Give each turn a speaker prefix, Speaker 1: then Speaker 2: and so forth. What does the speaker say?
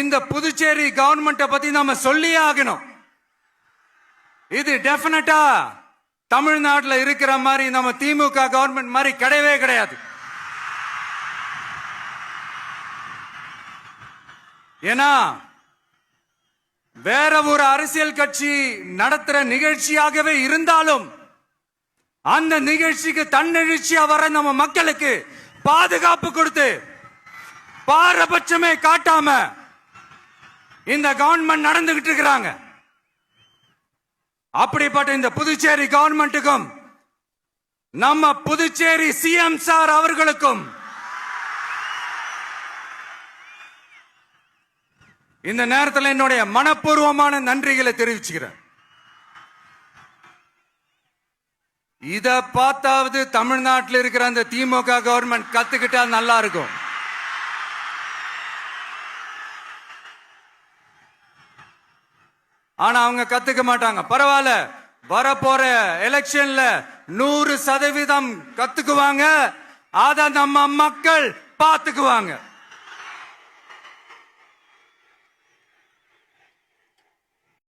Speaker 1: இந்த புதுச்சேரி கவர்மெண்ட்டை பத்தி நாம சொல்லியே ஆகணும். இது டெஃபினட்டா தமிழ்நாட்டில் இருக்கிற மாதிரி நம்ம திமுக கவர்மெண்ட் மாதிரி கிடையவே கிடையாது. ஏன்னா வேற ஒரு அரசியல் கட்சி நடத்துற நிகழ்ச்சியாகவே இருந்தாலும் அந்த நிகழ்ச்சிக்கு தன்னெழுச்சியா வர நம்ம மக்களுக்கு பாதுகாப்பு கொடுத்து பாரபட்சமே காட்டாம இந்த கவர்மெண்ட் நடந்துகிட்டு இருக்கிறாங்க. அப்படிப்பட்ட இந்த புதுச்சேரி கவர்மெண்ட்டுக்கும் நம்ம புதுச்சேரி சிஎம் சார் அவர்களுக்கும் இந்த நேரத்தில் என்னுடைய மனப்பூர்வமான நன்றிகளை தெரிவிச்சுக்கிறேன். இத பார்த்தாவது தமிழ்நாட்டில் இருக்கிற அந்த திமுக கவர்மெண்ட் கத்துக்கிட்டா நல்லா இருக்கும். ஆனா அவங்க கத்துக்க மாட்டாங்க. பரவாயில்ல, வரப்போற எலெக்ஷன்ல 100% கத்துக்குவாங்க. அத நம்ம மக்கள் பார்த்துக்குவாங்க.